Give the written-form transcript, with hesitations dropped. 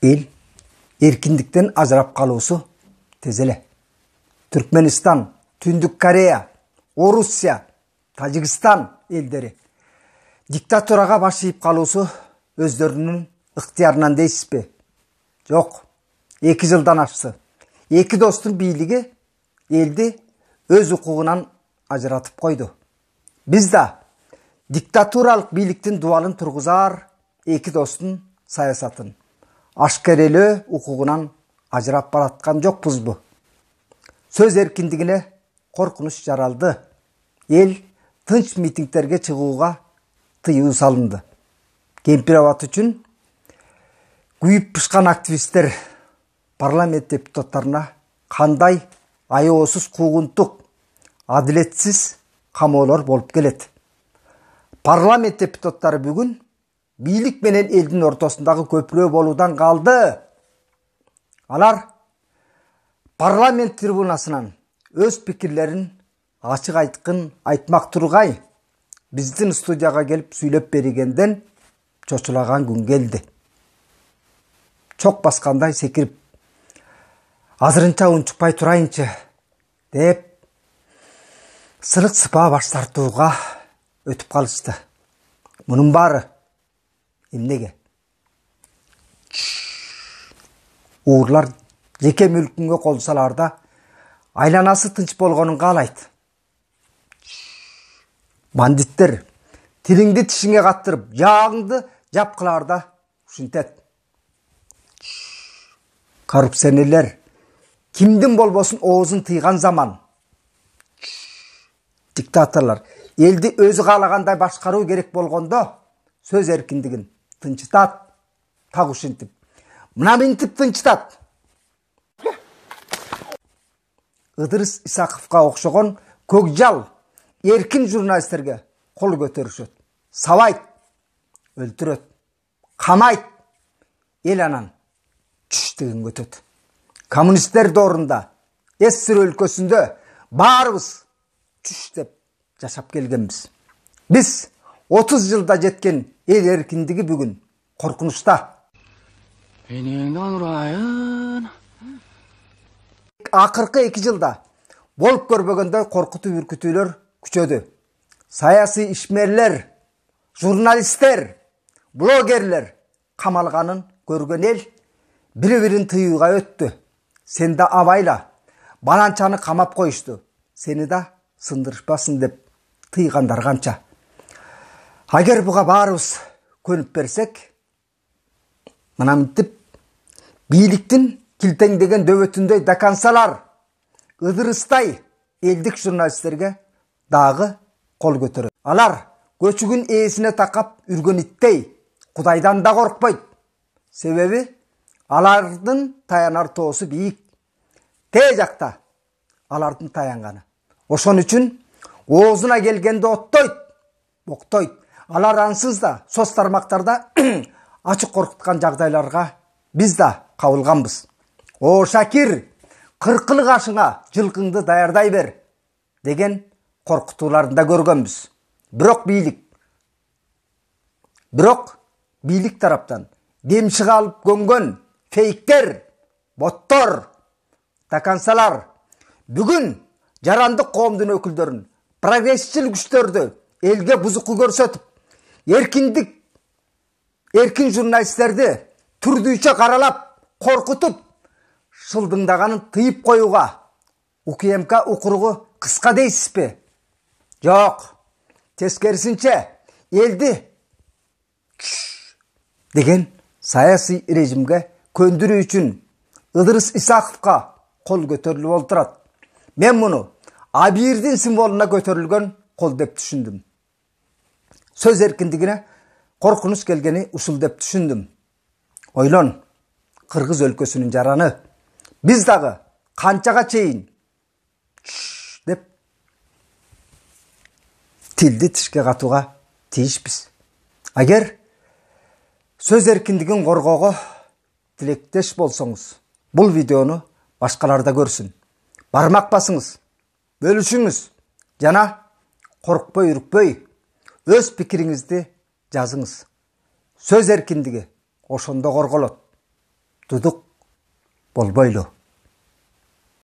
эл эркиндиктен ажырап калуусу тез эле. Түркменистан, Түндүк Корея, Орусия, Тажикстан элдери диктатурага баш ийип калуусу өздөрүнүн ыктыярынан дейсизби? Жок. 2 жылдан ашты. Эки достун бийлиги элди өз укугунан ажыратып койду. Биз да диктатуралык бийликтин дуалын тургузар эки достун саясатын ашкерелөө укугунан ажырап бараткан жокпузбу? Сөз эркиндигине коркунуч жаралды. Эл тынч митингтерге чыгууга тыюу салынды. Кемпир абат үчүн күйүп пышкан активисттер парламент депутаттарына кандай аеосуз куугунтук, адилетсиз камоолор болуп келет. Парламент депутаттары бүгүн бийлик менен элдин ортосундагы көпүрө болуудан калды. Алар парламент трибунасынан өз пикирлерин ачык айткын айтмак тургай биздин студияга келип сүйлөп бергенден чочулаган күн келди. Чок баскандай секирип, азырынча унчукпай турайынчы деп сырык сыпаа баш тартууга өтүп калышты. Мунун баары эмнеге? Уурлар жеке мүлкүнгө кол саларда айланасы тынч болгонун каалайт. Бандиттер тилиңди тишиңе каттырып, жаагыңды жапкыларда ушинтет. Коррупционерлер кимдин болбосун оозун тыйган заман. Диктаторлор элди өзү каалагандай башкаруу керек болгондо сөз эркиндигин тынчытат. Так ушинтип, мына минтип тынчытат. Ыдырыс Исаковго окшогон көкжал эркин журналисттерге кол көтөрүшөт, сабайт, өлтүрөт, камайт. Эл анан түштүгүн өтөт. Коммунисттер доорунда СССР өлкөсүндө баарыбыз түш деп жашап келгенбиз. Биз 30 жылда жеткен эл эркиндиги бүгүн коркунучта. Менен урайын. Акыркы 2 жылда болуп көрбөгөндөй коркутуу үркүтүүлөр күчөдү. Саясий ишмерлер, журналисттер, блогерлер камалганын көргөн эл бири-бирин тыюуга өттү. Сен да абайла, баланчаны камап коюшту. Сени да сындырышпасын деп тыйгандар канча. Агер буга баарыбыз көнүп берсек, мына мынтип бийликтин килтеңдеген дөбөтүндөй дакансалар ыдырыстай элдик журналисттерге дагы кол көтөрөт. Алар көчүгүн ээсине такап үргөн иттей Кудайдан да коркпойт. Себеби алардын таянар тоосу бийик. Тээ жакта алардын таянганы. Ошон үчүн оозуна келгенде оттойт, боктойт. Алар ансыз да соц тармактарда ачык коркуткан жагдайларга биз да кабылганбыз. О Шакир, 40 ашыңа жылкыңды даярдай бер деген коркутууларын да көргөнбүз. Бирок бийлик тараптан дем чыга алып көнгөн фейктер, боттор, такансалар бүгүн жарандык коомдун өкүлдөрүн, прогрессчил күчтөрдү элге бузуку көрсөтүп, эркин журналисттерди түрдүүчө каралап, коркутуп, шылдыңдаганын тыйып коюуга УКМК укуругу кыска дейсизби? Жок. Тескерисинче элди деген саясий режимге көндүрүү үчүн Ыдырыс Исаковго кол көтөрүлүп олтурат. Мен муну Абирдин символуна көтөрүлгөн кол деп түшүндүм. Сөз эркиндигине коркунуч келгени ушул деп түшүндүм. Ойлон, Кыргыз өлкөсүнүн жараны. Биз дагы канчага чейин деп тилди тишке катууга тийишпиз. Агер сөз эркиндигин коргоого тилектеш болсоңуз, бул видеону башкалар да көрсүн. Бармак басыңыз, бөлүшүңүз жана коркпой үркпөй өз пикириңизди жазыңыз. Сөз эркиндиги ошондо корголот. тудук болбойлу.